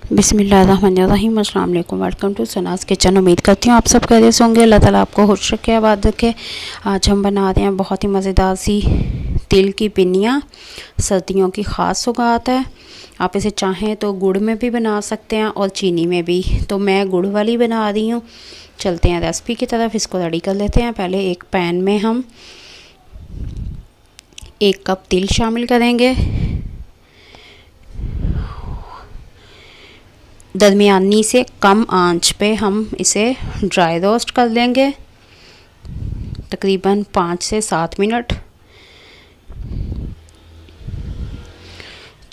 बिस्मिल्लाहिर्रहमानिर्रहीम। अस्सलाम वालेकुम। Welcome to Sana's kitchen. उम्मीद करती हूँ आप सब खैरियत से होंगे। अल्लाह ताला आपको खुश रखे, आबाद रखे। आज हम बना रहे हैं बहुत ही मज़ेदार सी तिल की पिन्नियाँ। सर्दियों की ख़ास सौगात है। आप इसे चाहें तो गुड़ में भी बना सकते हैं और चीनी में भी, तो मैं गुड़ वाली बना रही हूँ। चलते हैं रेसिपी की तरफ, इसको रेडी कर लेते हैं। पहले एक पैन में हम 1 कप तिल शामिल करेंगे। दरमियानी से कम आंच पे हम इसे ड्राई रोस्ट कर लेंगे, तकरीबन 5 से 7 मिनट।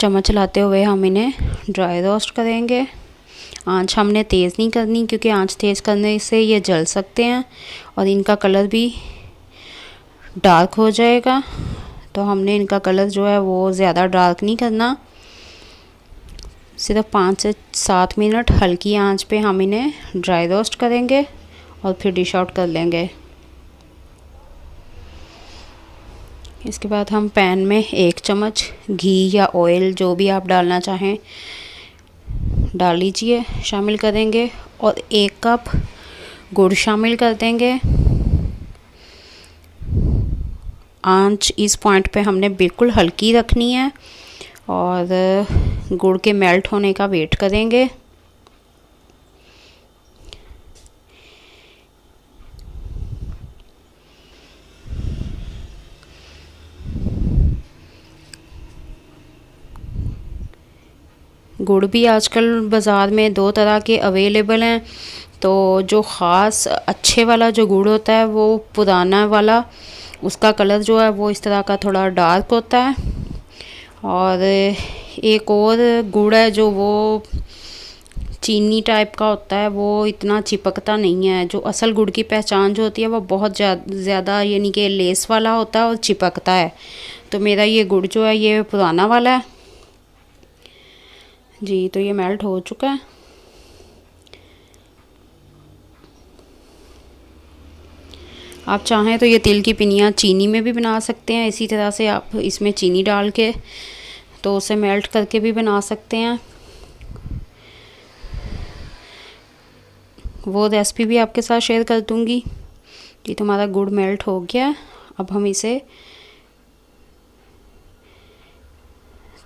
चम्मच चलाते हुए हम इन्हें ड्राई रोस्ट करेंगे। आंच हमने तेज़ नहीं करनी, क्योंकि आंच तेज़ करने से ये जल सकते हैं और इनका कलर भी डार्क हो जाएगा। तो हमने इनका कलर जो है वो ज़्यादा डार्क नहीं करना। सिर्फ 5 से 7 मिनट हल्की आंच पे हम इन्हें ड्राई रोस्ट करेंगे और फिर डिश आउट कर लेंगे। इसके बाद हम पैन में 1 चम्मच घी या ऑयल, जो भी आप डालना चाहें, डाल लीजिए, शामिल करेंगे और 1 कप गुड़ शामिल कर देंगे। आंच इस पॉइंट पे हमने बिल्कुल हल्की रखनी है और गुड़ के मेल्ट होने का वेट करेंगे। गुड़ भी आजकल बाज़ार में 2 तरह के अवेलेबल हैं। तो जो ख़ास अच्छे वाला जो गुड़ होता है, वो पुराना वाला, उसका कलर जो है वो इस तरह का थोड़ा डार्क होता है। और एक और गुड़ है जो वो चीनी टाइप का होता है, वो इतना चिपकता नहीं है। जो असल गुड़ की पहचान जो होती है वो बहुत ज़्यादा यानी कि लेस वाला होता है और चिपकता है। तो मेरा ये गुड़ जो है ये पुराना वाला है जी। तो ये मेल्ट हो चुका है। आप चाहें तो ये तिल की पिनियाँ चीनी में भी बना सकते हैं। इसी तरह से आप इसमें चीनी डाल के तो उसे मेल्ट करके भी बना सकते हैं। वो रेसिपी भी आपके साथ शेयर कर दूँगी। ये तो हमारा गुड़ मेल्ट हो गया। अब हम इसे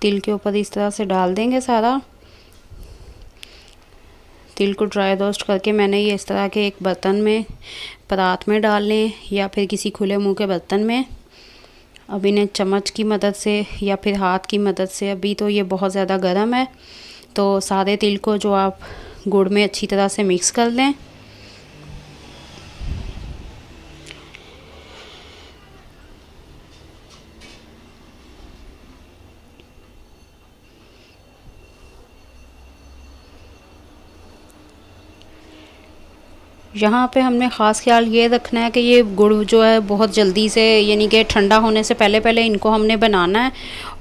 तिल के ऊपर इस तरह से डाल देंगे सारा। तिल को ड्राई रोस्ट करके मैंने ये इस तरह के एक बर्तन में, परात में डाल लें या फिर किसी खुले मुंह के बर्तन में। अब इन्हें चम्मच की मदद से या फिर हाथ की मदद से, अभी तो ये बहुत ज़्यादा गर्म है, तो सारे तिल को जो आप गुड़ में अच्छी तरह से मिक्स कर लें। यहाँ पे हमने ख़ास ख्याल ये रखना है कि ये गुड़ जो है बहुत जल्दी से, यानी कि ठंडा होने से पहले पहले इनको हमने बनाना है।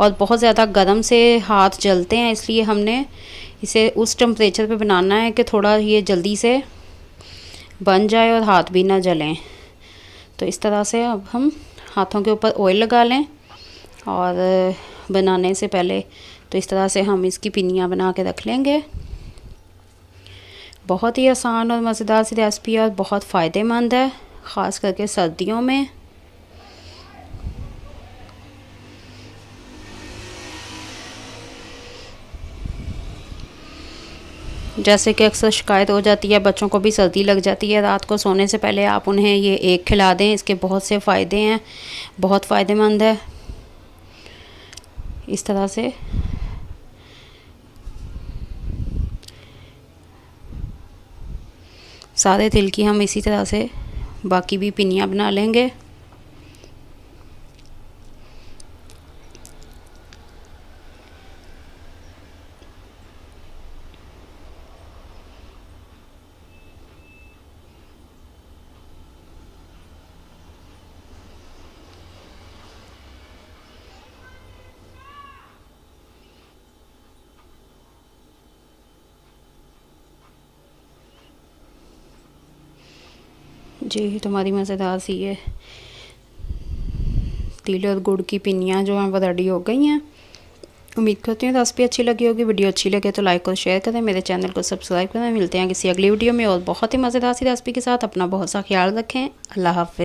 और बहुत ज़्यादा गर्म से हाथ जलते हैं, इसलिए हमने इसे उस टेम्परेचर पे बनाना है कि थोड़ा ये जल्दी से बन जाए और हाथ भी ना जलें। तो इस तरह से अब हम हाथों के ऊपर ऑयल लगा लें और बनाने से पहले तो इस तरह से हम इसकी पिन्नियाँ बना के रख लेंगे। बहुत ही आसान और मज़ेदार सी रेसिपी है और बहुत फ़ायदेमंद है, ख़ास करके सर्दियों में। जैसे कि अक्सर शिकायत हो जाती है, बच्चों को भी सर्दी लग जाती है, रात को सोने से पहले आप उन्हें ये एक खिला दें। इसके बहुत से फ़ायदे हैं, बहुत फ़ायदेमंद है। इस तरह से सारे तिल की हम इसी तरह से बाकी भी पिनियाँ बना लेंगे। जी, तुम्हारी मज़ेदार सी ये तिल और गुड़ की पिन्नियाँ जो हैं वो रेडी हो गई हैं। उम्मीद करती हूँ रेसिपी अच्छी लगी होगी। वीडियो अच्छी लगे तो लाइक और शेयर करें, मेरे चैनल को सब्सक्राइब करें। मिलते हैं किसी अगली वीडियो में और बहुत ही मज़ेदार सी रेसिपी के साथ। अपना बहुत सा ख्याल रखें। अल्लाह हाफ़िज़।